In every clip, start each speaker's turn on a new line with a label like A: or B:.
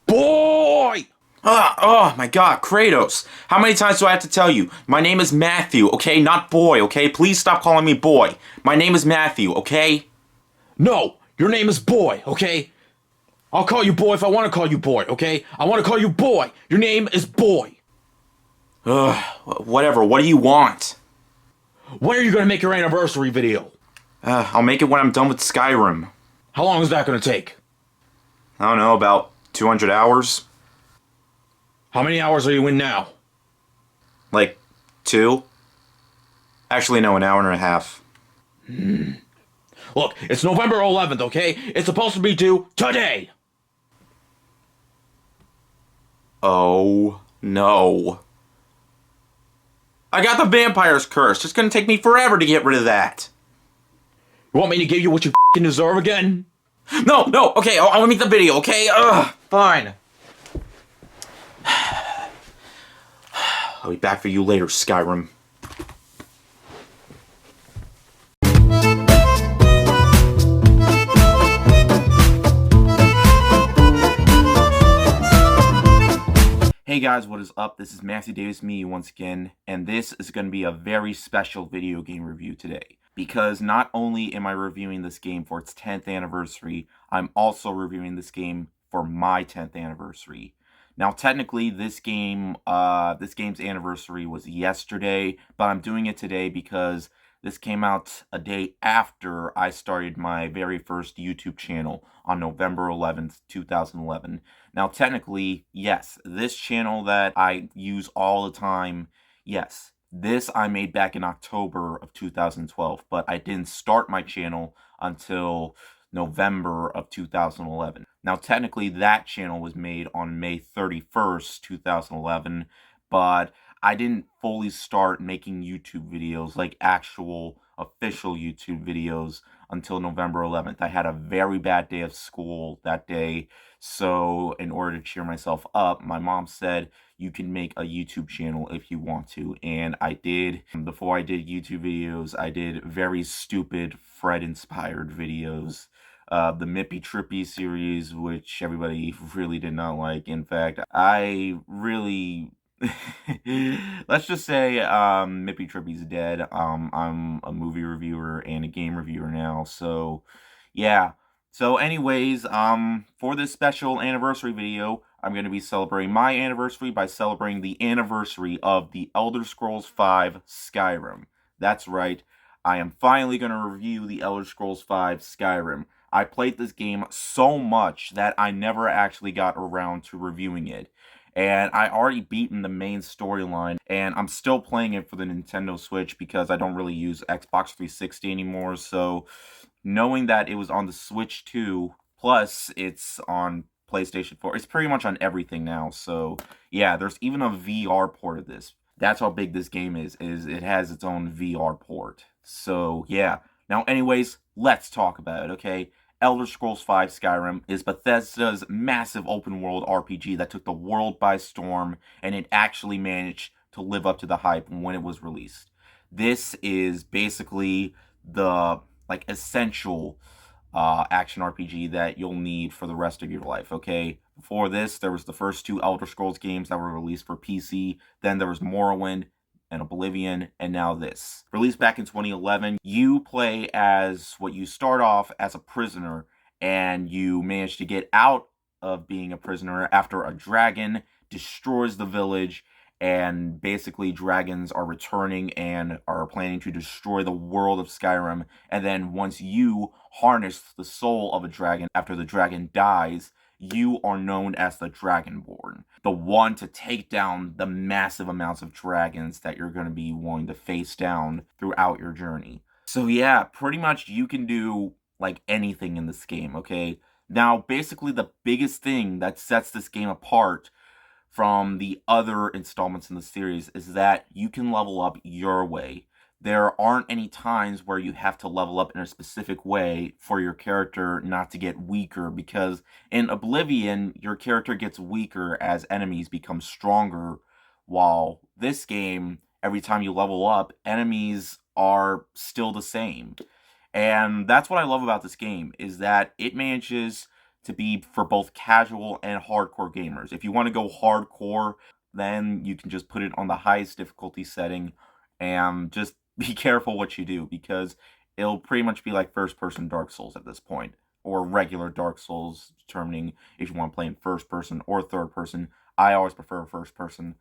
A: Boy! Oh my god, Kratos. How many times do I have to tell you? My name is Matthew, okay? Not boy, okay? Please stop calling me boy. My name is Matthew, okay?
B: No, your name is Boy, okay? I'll call you Boy if I want to call you Boy, okay? I want to call you Boy. Your name is Boy.
A: Ugh, whatever, what do you want?
B: When are you going to make your anniversary video?
A: I'll make it when I'm done with Skyrim.
B: How long is that going to take?
A: I don't know, about 200 hours?
B: How many hours are you in now?
A: Like, 2? Actually, no, an hour and a half.
B: Look, it's November 11th, okay? It's supposed to be due today.
A: Oh, no. I got the vampire's curse. It's gonna take me forever to get rid of that.
B: You want me to give you what you f***ing deserve again?
A: No, okay, I'll make the video, okay? Fine. I'll be back for you later, Skyrim. Hey guys, what is up? This is Matthew Davis, me once again, and this is going to be a very special video game review today. Because not only am I reviewing this game for its 10th anniversary, I'm also reviewing this game for my 10th anniversary. Now, technically, this game's anniversary was yesterday, but I'm doing it today because this came out a day after I started my very first YouTube channel on November 11th, 2011. Now, technically, yes, this channel that I use all the time, yes, this I made back in October of 2012, but I didn't start my channel until November of 2011. Now, technically, that channel was made on May 31st, 2011, but I didn't fully start making YouTube videos, like actual official YouTube videos, until November 11th. I had a very bad day of school that day, so in order to cheer myself up, my mom said, you can make a YouTube channel if you want to, and I did. Before I did YouTube videos, I did very stupid Fred-inspired videos. The Mippy Trippy series, which everybody really did not like. In fact, I really... Let's just say Mippy Trippy's dead. I'm a movie reviewer and a game reviewer now, so yeah. So anyways, for this special anniversary video, I'm going to be celebrating my anniversary by celebrating the anniversary of The Elder Scrolls V Skyrim. That's right, I am finally going to review The Elder Scrolls V Skyrim. I played this game so much that I never actually got around to reviewing it. And I already beaten the main storyline, and I'm still playing it for the Nintendo Switch because I don't really use Xbox 360 anymore, so knowing that it was on the Switch too, plus it's on PlayStation 4, it's pretty much on everything now, so yeah, there's even a VR port of this. That's how big this game is it has its own VR port. So yeah, now anyways, let's talk about it, okay? Elder Scrolls V Skyrim is Bethesda's massive open-world RPG that took the world by storm, and it actually managed to live up to the hype when it was released. This is basically the, essential action RPG that you'll need for the rest of your life, okay? Before this, there was the first 2 Elder Scrolls games that were released for PC, then there was Morrowind and Oblivion, and now this. Released back in 2011, you play as what you start off as a prisoner, and you manage to get out of being a prisoner after a dragon destroys the village, and basically dragons are returning and are planning to destroy the world of Skyrim, and then once you harness the soul of a dragon after the dragon dies, you are known as the Dragonborn, the one to take down the massive amounts of dragons that you're going to be willing to face down throughout your journey. So yeah, pretty much you can do like anything in this game, okay? Now, basically the biggest thing that sets this game apart from the other installments in the series is that you can level up your way. There aren't any times where you have to level up in a specific way for your character not to get weaker, because in Oblivion, your character gets weaker as enemies become stronger, while this game, every time you level up, enemies are still the same. And that's what I love about this game, is that it manages to be for both casual and hardcore gamers. If you want to go hardcore, then you can just put it on the highest difficulty setting and just be careful what you do, because it'll pretty much be like first-person Dark Souls at this point, or regular Dark Souls, determining if you want to play in first person or third person. I always prefer first person.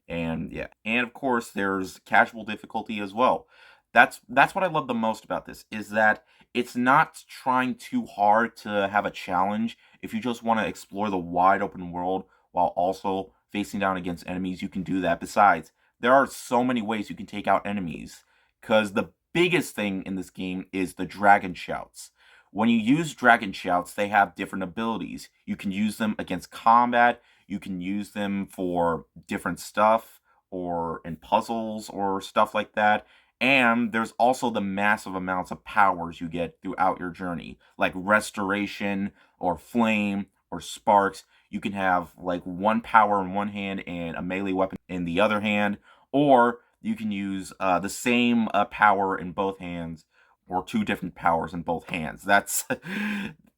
A: And yeah, and of course there's casual difficulty as well. That's what I love the most about this, is that it's not trying too hard to have a challenge. If you just want to explore the wide open world while also facing down against enemies, you can do that. Besides, there are so many ways you can take out enemies, because the biggest thing in this game is the dragon shouts. When you use dragon shouts, they have different abilities. You can use them against combat, you can use them for different stuff, or in puzzles or stuff like that. And there's also the massive amounts of powers you get throughout your journey, like restoration, or flame, or sparks. You can have like one power in one hand and a melee weapon in the other hand, or you can use the same power in both hands, or two different powers in both hands. That's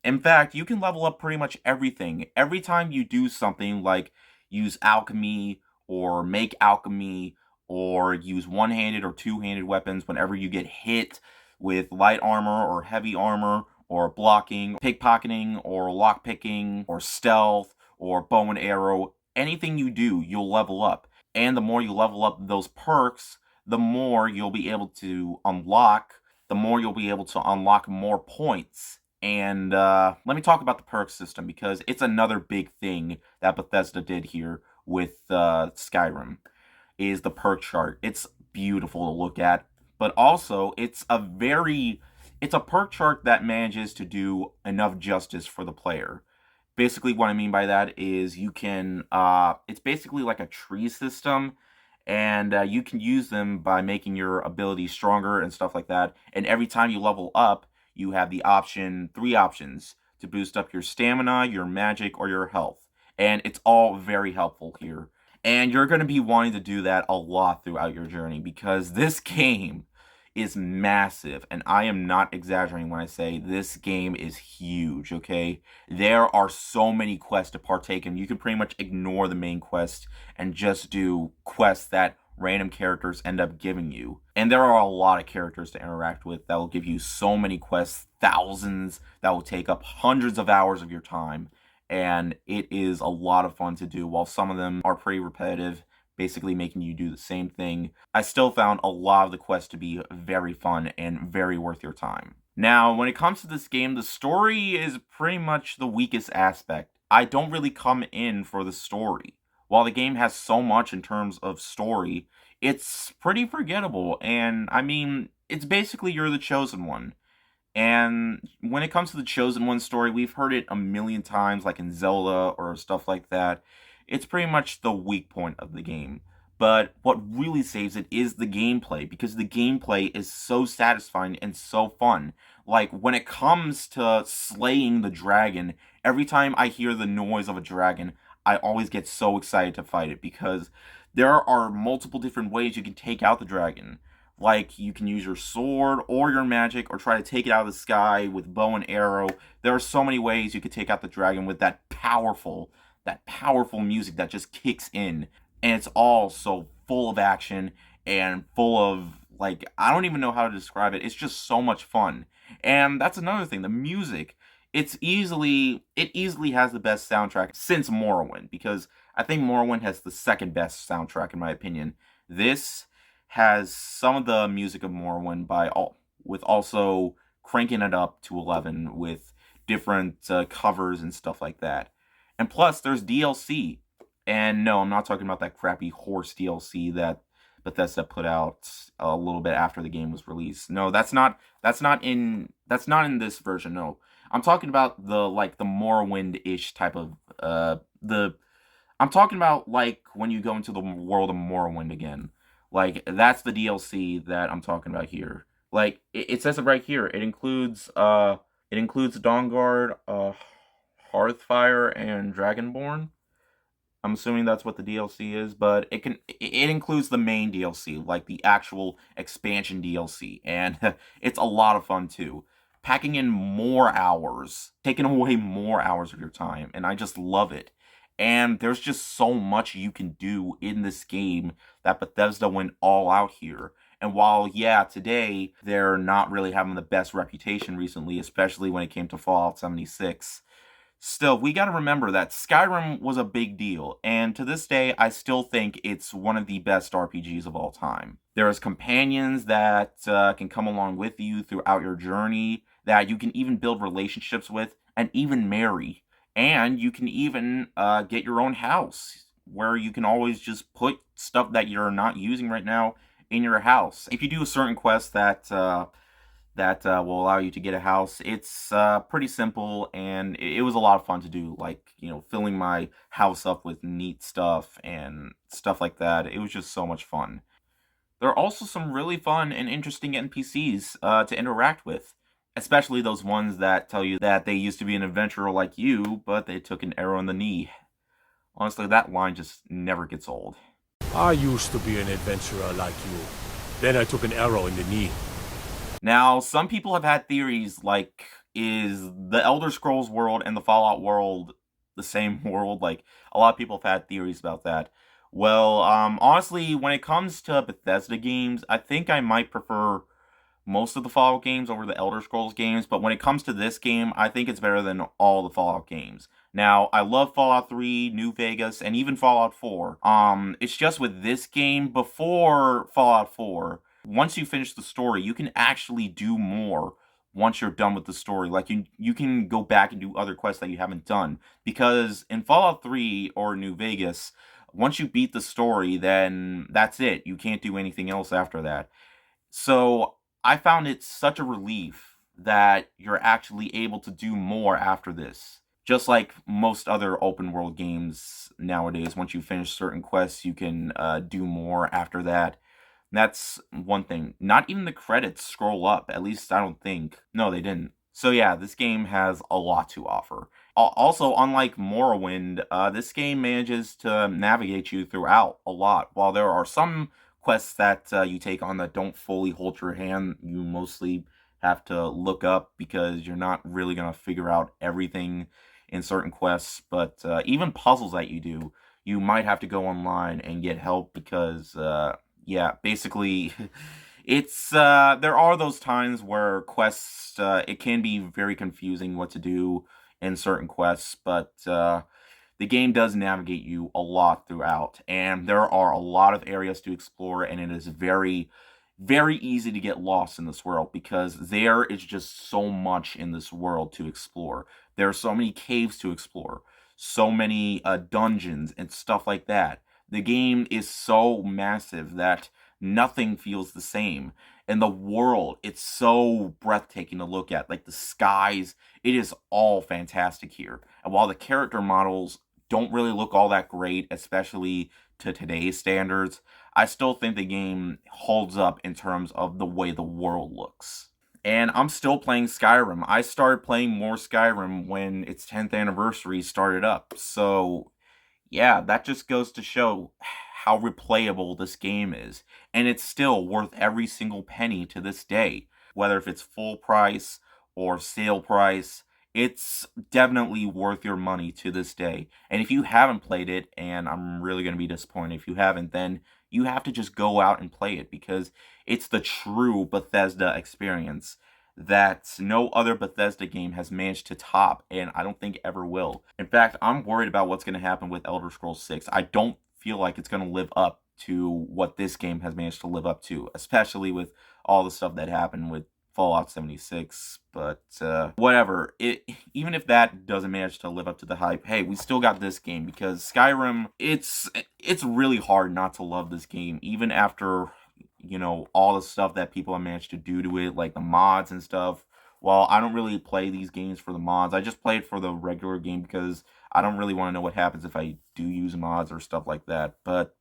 A: in fact, you can level up pretty much everything. Every time you do something like use alchemy, or make alchemy, or use one-handed or two-handed weapons, whenever you get hit with light armor or heavy armor, or blocking, pickpocketing, or lockpicking, or stealth, or bow and arrow, anything you do, you'll level up. And the more you level up those perks, the more you'll be able to unlock, more points. And let me talk about the perk system, because it's another big thing that Bethesda did here with Skyrim, is the perk chart. It's beautiful to look at, but also it's a perk chart that manages to do enough justice for the player. Basically, what I mean by that is you can, it's basically like a tree system, and you can use them by making your abilities stronger and stuff like that. And every time you level up, you have three options to boost up your stamina, your magic, or your health. And it's all very helpful here. And you're going to be wanting to do that a lot throughout your journey, because this game is massive, and I am not exaggerating when I say this game is huge, okay? There are so many quests to partake in. You can pretty much ignore the main quest and just do quests that random characters end up giving you. And there are a lot of characters to interact with that will give you so many quests, thousands, that will take up hundreds of hours of your time. And it is a lot of fun to do, while some of them are pretty repetitive, basically making you do the same thing. I still found a lot of the quests to be very fun and very worth your time. Now, when it comes to this game, the story is pretty much the weakest aspect. I don't really come in for the story. While the game has so much in terms of story, it's pretty forgettable, and I mean, it's basically you're the chosen one. And when it comes to the Chosen One story, we've heard it a million times, like in Zelda or stuff like that. It's pretty much the weak point of the game. But what really saves it is the gameplay, because the gameplay is so satisfying and so fun. Like, when it comes to slaying the dragon, every time I hear the noise of a dragon, I always get so excited to fight it, because there are multiple different ways you can take out the dragon. Like, you can use your sword or your magic, or try to take it out of the sky with bow and arrow. There are so many ways you could take out the dragon with that powerful music that just kicks in. And it's all so full of action and full of, like, I don't even know how to describe it. It's just so much fun. And that's another thing, the music. It easily has the best soundtrack since Morrowind, because I think Morrowind has the second best soundtrack in my opinion. This has some of the music of Morrowind with also cranking it up to 11 with different covers and stuff like that. And plus, there's DLC. And no, I'm not talking about that crappy horse DLC that Bethesda put out a little bit after the game was released. No, that's not in this version. No, I'm talking about the Morrowind-ish type of I'm talking about like when you go into the world of Morrowind again. Like, that's the DLC that I'm talking about here. Like, it says it right here. It includes Dawnguard, Hearthfire, and Dragonborn. I'm assuming that's what the DLC is, but it includes the main DLC, like the actual expansion DLC, and it's a lot of fun too. packing in more hours, taking away more hours of your time, and I just love it. And there's just so much you can do in this game that Bethesda went all out here. And while, yeah, today they're not really having the best reputation recently, especially when it came to Fallout 76, still, we got to remember that Skyrim was a big deal, and to this day, I still think it's one of the best RPGs of all time. There's companions that can come along with you throughout your journey, that you can even build relationships with, and even marry. And you can even get your own house, where you can always just put stuff that you're not using right now in your house. If you do a certain quest that will allow you to get a house. It's pretty simple, and it was a lot of fun to do, like, filling my house up with neat stuff and stuff like that. It was just so much fun. There are also some really fun and interesting NPCs to interact with, especially those ones that tell you that they used to be an adventurer like you, but they took an arrow in the knee. Honestly, that line just never gets old.
C: I used to be an adventurer like you. Then I took an arrow in the knee.
A: Now, some people have had theories like, is the Elder Scrolls world and the Fallout world the same world? Like, a lot of people have had theories about that. Well, honestly, when it comes to Bethesda games, I think I might prefer most of the Fallout games over the Elder Scrolls games, but when it comes to this game, I think it's better than all the Fallout games. Now, I love Fallout 3, New Vegas, and even Fallout 4. It's just with this game, before Fallout 4, once you finish the story, you can actually do more once you're done with the story. Like, you can go back and do other quests that you haven't done. Because in Fallout 3 or New Vegas, once you beat the story, then that's it. You can't do anything else after that. So I found it such a relief that you're actually able to do more after this. Just like most other open world games nowadays, once you finish certain quests, you can do more after that. That's one thing. Not even the credits scroll up, at least I don't think. No, they didn't. So yeah, this game has a lot to offer. Also, unlike Morrowind, this game manages to navigate you throughout a lot. While there are some quests that you take on that don't fully hold your hand, you mostly have to look up because you're not really going to figure out everything in certain quests. But even puzzles that you do, you might have to go online and get help because, yeah, basically, it's there are those times where quests, it can be very confusing what to do in certain quests, but the game does navigate you a lot throughout, and there are a lot of areas to explore, and it is very, very easy to get lost in this world because there is just so much in this world to explore. There are so many caves to explore, so many dungeons and stuff like that. The game is so massive that nothing feels the same. And the world, it's so breathtaking to look at. Like the skies, it is all fantastic here. And while the character models don't really look all that great, especially to today's standards, I still think the game holds up in terms of the way the world looks. And I'm still playing Skyrim. I started playing more Skyrim when its 10th anniversary started up. So, yeah, that just goes to show how replayable this game is. And it's still worth every single penny to this day. Whether if it's full price or sale price, it's definitely worth your money to this day. And if you haven't played it, and I'm really going to be disappointed if you haven't, then you have to just go out and play it because it's the true Bethesda experience that no other Bethesda game has managed to top, and I don't think ever will. In fact, I'm worried about what's going to happen with Elder Scrolls 6. I don't feel like it's going to live up to what this game has managed to live up to, especially with all the stuff that happened with Fallout 76. But whatever, even if that doesn't manage to live up to the hype, hey, we still got this game because Skyrim, it's really hard not to love this game, even after all the stuff that people have managed to do to it, like the mods and stuff. Well, I don't really play these games for the mods. I just play it for the regular game because I don't really want to know what happens if I do use mods or stuff like that. But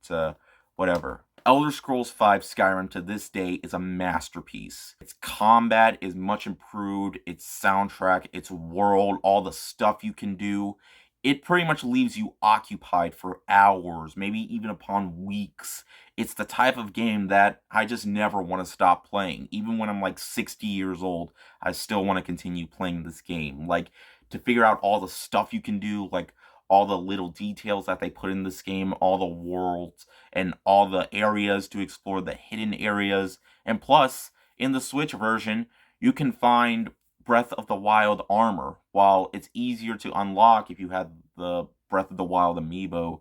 A: whatever. Elder Scrolls V Skyrim to this day is a masterpiece. Its combat is much improved, its soundtrack, its world, all the stuff you can do. it pretty much leaves you occupied for hours, maybe even upon weeks. It's the type of game that I just never want to stop playing. Even when I'm like 60 years old, I still want to continue playing this game. Like, to figure out all the stuff you can do, like all the little details that they put in this game, all the worlds, and all the areas to explore, the hidden areas. And plus, in the Switch version, you can find Breath of the Wild armor. While it's easier to unlock if you had the Breath of the Wild amiibo,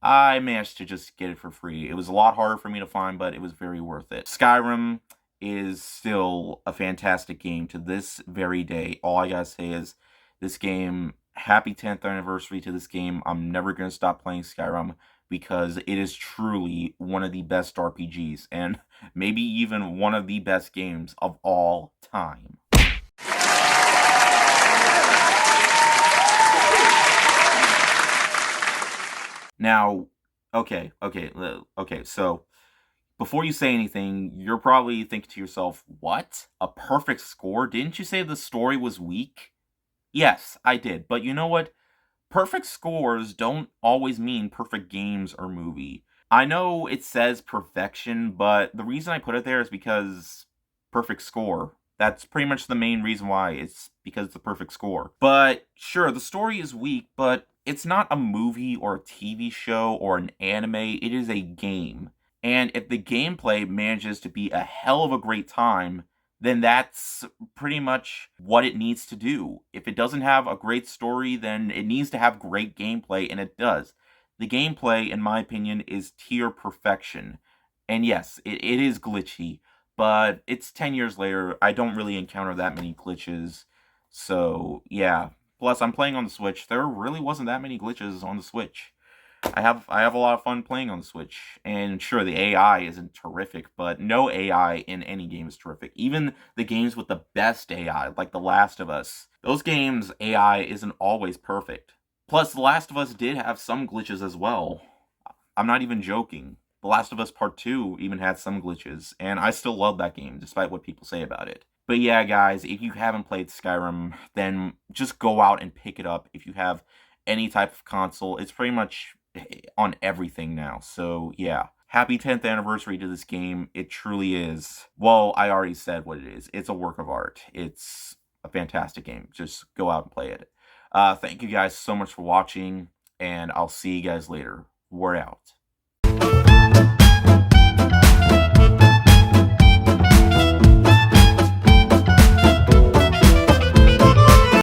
A: I managed to just get it for free. It was a lot harder for me to find, but it was very worth it. Skyrim is still a fantastic game to this very day. All I gotta say is, this game, happy 10th anniversary to this game. I'm never gonna stop playing Skyrim because it is truly one of the best RPGs, and maybe even one of the best games of all time. Now, okay, so before you say anything, you're probably thinking to yourself, what? A perfect score? Didn't you say the story was weak? Yes, I did, but you know what? Perfect scores don't always mean perfect games or movie. I know it says perfection, but the reason I put it there is because perfect score. That's pretty much the main reason why. It's because it's a perfect score. But sure, the story is weak, but it's not a movie or a TV show or an anime. It is a game. And if the gameplay manages to be a hell of a great time, then that's pretty much what it needs to do. If it doesn't have a great story, then it needs to have great gameplay, and it does. The gameplay, in my opinion, is tier perfection. And yes, it is glitchy, but it's 10 years later. I don't really encounter that many glitches. So, yeah. Plus, I'm playing on the Switch. There really wasn't that many glitches on the Switch. I have a lot of fun playing on the Switch, and sure, the AI isn't terrific, but no AI in any game is terrific. Even the games with the best AI, like The Last of Us, those games' AI isn't always perfect. Plus, The Last of Us did have some glitches as well. I'm not even joking. The Last of Us Part 2 even had some glitches, and I still love that game, despite what people say about it. But yeah, guys, if you haven't played Skyrim, then just go out and pick it up. If you have any type of console, it's pretty much on everything now. So yeah, happy 10th anniversary to this game. It truly is. Well, I already said what it is. It's a work of art. It's a fantastic game. Just go out and play it. Thank you guys so much for watching, and I'll see you guys later. We're out.